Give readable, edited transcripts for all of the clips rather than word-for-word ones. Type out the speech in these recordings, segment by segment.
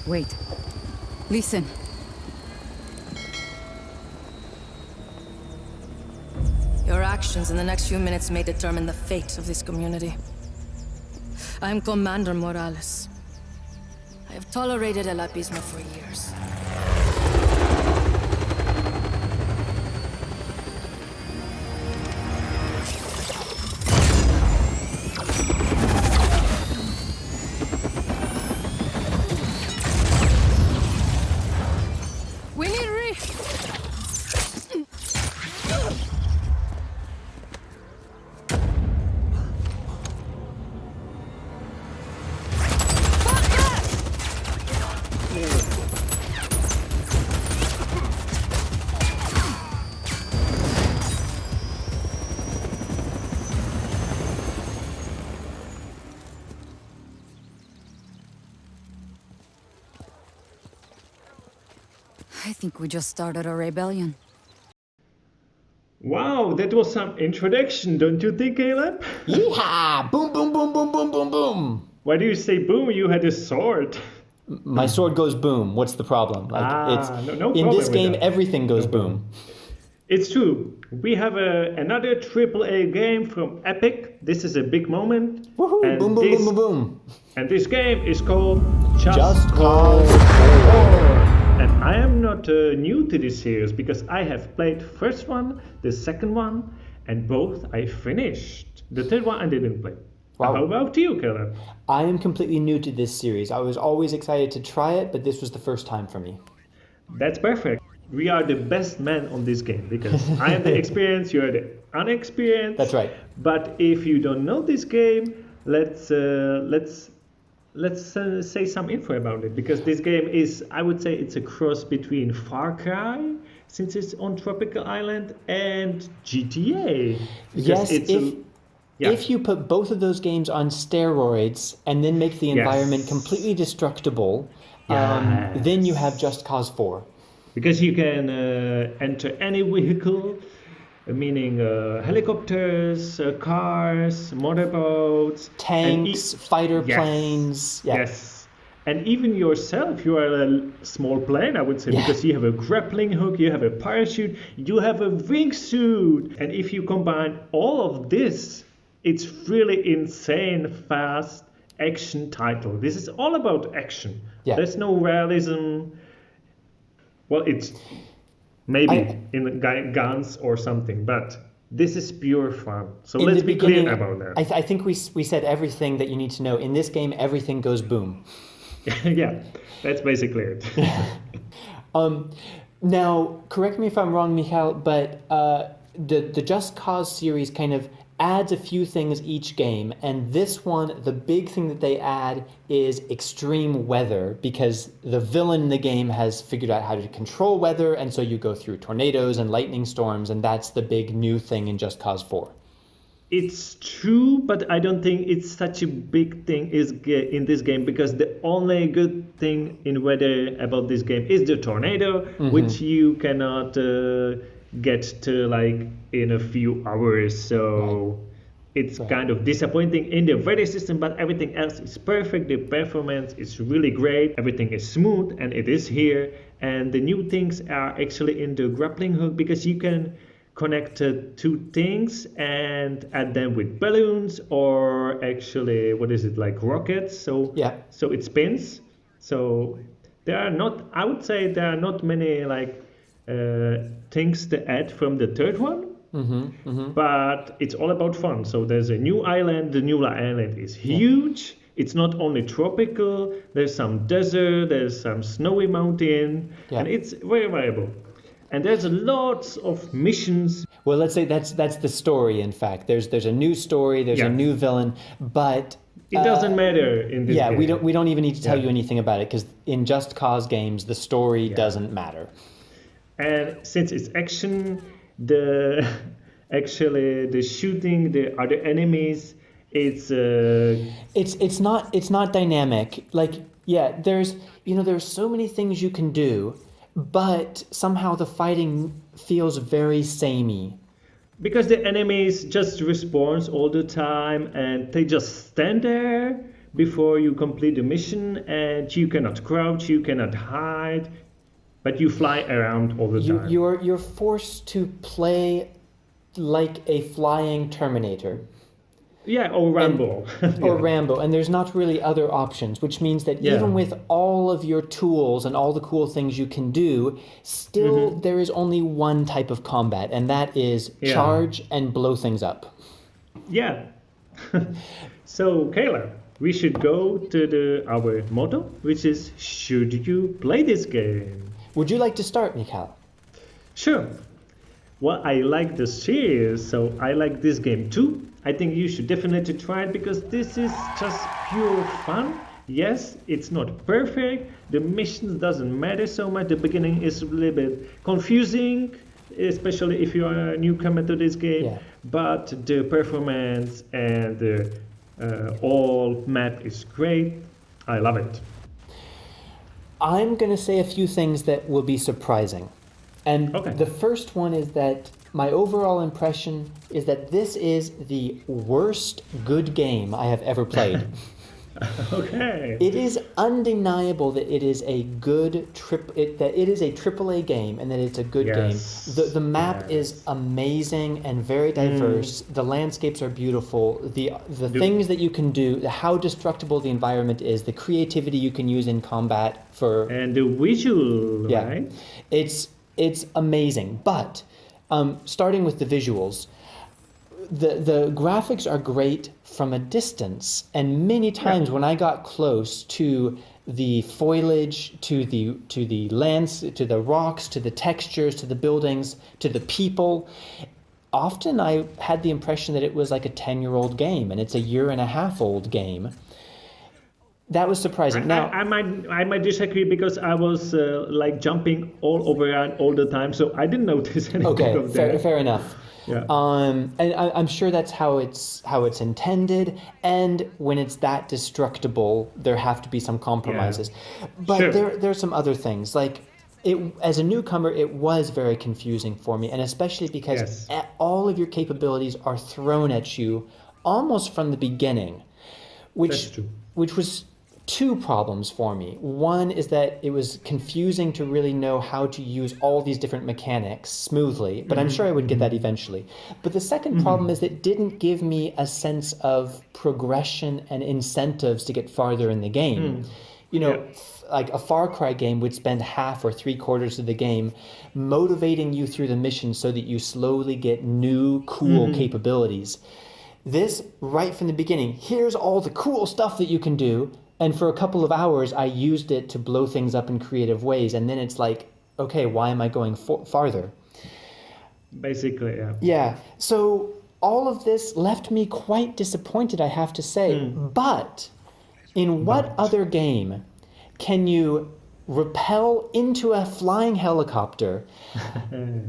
Wait. Listen. Your actions in the next few minutes may determine the fate of this community. I am Commander Morales. I have tolerated El Abismo for years. We need I think we just started a rebellion. Wow, that was some introduction, don't you think, Caleb? Yeehaw! Boom, boom, boom, boom, boom, boom, boom. Why do you say boom? You had a sword. My sword goes boom. What's the problem? No in problem this with game, that. everything goes No boom. problem. It's true. We have another AAA game from Epic. This is a big moment. Woohoo! And Boom, boom, this, boom, boom, boom. And this game is called Just Cause Cause 4. And I am not new to this series because I have played first one, the second one, and both I finished. The third one I didn't play. Wow. How about you, Caleb? I am completely new to this series. I was always excited to try it, but this was the first time for me. That's perfect. We are the best men on this game because I have the experience, you are the unexperienced. That's right. But if you don't know this game, let's say some info about it because this game is, I would say, it's a cross between Far Cry, since it's on tropical island, and GTA. Yes, it's if you put both of those games on steroids and then make the environment completely destructible, then you have Just Cause 4. Because you can enter any vehicle, meaning helicopters, cars, motorboats, tanks, fighter planes. Yeah. Yes. And even yourself, you are a small plane, I would say, because you have a grappling hook, you have a parachute, you have a wingsuit. And if you combine all of this, it's really insane, fast action title. This is all about action. Yeah. There's no realism. Well, it's maybe in guns or something, but this is pure fun. So let's be clear about that. I think we said everything that you need to know. In this game, everything goes boom. Yeah, that's basically it. Now, correct me if I'm wrong, Mikhail, but the Just Cause series kind of adds a few things each game, and this one, the big thing that they add is extreme weather, because the villain in the game has figured out how to control weather, and so you go through tornadoes and lightning storms, and that's the big new thing in Just Cause 4. It's true, but I don't think it's such a big thing in this game, because the only good thing in weather about this game is the tornado, which you cannot get to like in a few hours. So it's kind of disappointing in the weather system, but everything else is perfect. The performance is really great. Everything is smooth, and it is here. And the new things are actually in the grappling hook, because you can connect two things and add them with balloons, or actually, what is it, like rockets? So it spins. So there are not, I would say there are not many like things to add from the third one. But it's all about fun. So there's a new island. The new island is huge. It's not only tropical. There's some desert. There's some snowy mountain, and it's very variable. And there's lots of missions. Well, let's say that's the story. In fact, there's a new story. There's a new villain, but it doesn't matter in this game. we don't even need to tell you anything about it, because in Just Cause games, the story doesn't matter. And since it's action, the shooting the other enemies, it's not dynamic. Like, there's so many things you can do, but somehow the fighting feels very samey. Because the enemies just respawn all the time, and they just stand there, before you complete the mission, and you cannot crouch, you cannot hide, but you fly around all the time. You're forced to play like a flying Terminator. Yeah, or Rambo. Or Yeah. Rambo, and there's not really other options, which means that Yeah. even with all of your tools and all the cool things you can do, still there is only one type of combat, and that is Yeah. charge and blow things up. Yeah. So, Kayla, we should go to our motto, which is, should you play this game? Would you like to start, Mikhail? Sure. Well, I like the series, so I like this game too. I think you should definitely try it because this is just pure fun. Yes, it's not perfect. The missions doesn't matter so much. The beginning is a little bit confusing, especially if you are a newcomer to this game. Yeah. But the performance and the all map is great. I love it. I'm going to say a few things that will be surprising. And Okay. the first one is that my overall impression is that this is the worst good game I have ever played. Okay. It is undeniable that it is a good that it is a AAA game and that it's a good Yes. game. The map Yes. is amazing and very diverse. The landscapes are beautiful. The things that you can do, how destructible the environment is, the creativity you can use in combat for And the visual, yeah. right? It's amazing. But starting with the visuals, the graphics are great from a distance, and many times when I got close to the foliage, to the lands, to the rocks, to the textures, to the buildings, to the people, often I had the impression that it was like a 10-year-old game, and it's a year and a half old game. That was surprising. Now, I might disagree because I was like jumping all over and all the time, so I didn't notice anything okay, of that. fair enough. Yeah. And I'm sure that's how it's intended. And when it's that destructible, there have to be some compromises. But Sure. there's some other things. Like as a newcomer, it was very confusing for me, and especially because Yes. all of your capabilities are thrown at you almost from the beginning, That's true. which was two problems for me. One is that it was confusing to really know how to use all these different mechanics smoothly, but I'm sure I would get that eventually. But the second problem is that it didn't give me a sense of progression and incentives to get farther in the game. You know, like a Far Cry game would spend half or 3/4 of the game motivating you through the mission so that you slowly get new cool capabilities. This, right from the beginning, here's all the cool stuff that you can do. And for a couple of hours, I used it to blow things up in creative ways. And then it's like, okay, why am I going farther? Basically, yeah. Yeah. So all of this left me quite disappointed, I have to say. But in what other game can you rappel into a flying helicopter,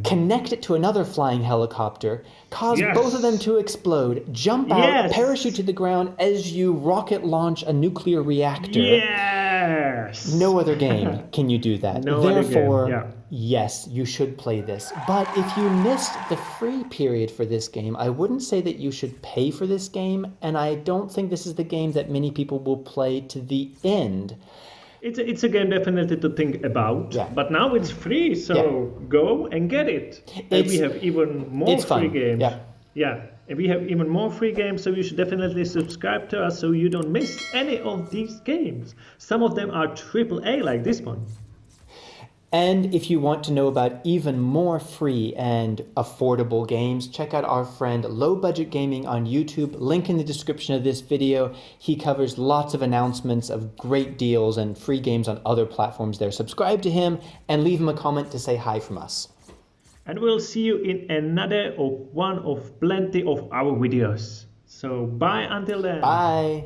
connect it to another flying helicopter, cause Yes. both of them to explode, jump out, Yes. parachute to the ground as you rocket launch a nuclear reactor? Yes. No other game can you do that. No other game, Therefore, yeah. yes, you should play this. But if you missed the free period for this game, I wouldn't say that you should pay for this game, and I don't think this is the game that many people will play to the end. It's a game definitely to think about. Yeah. But now it's free, so go and get it. And It's- we have even more it's free fun, games. yeah. Yeah. And we have even more free games, so you should definitely subscribe to us so you don't miss any of these games. Some of them are AAA, like this one. And if you want to know about even more free and affordable games, check out our friend Low Budget Gaming on YouTube. Link in the description of this video. He covers lots of announcements of great deals and free games on other platforms there. Subscribe to him and leave him a comment to say hi from us. And we'll see you in another one of plenty of our videos. So bye until then. Bye.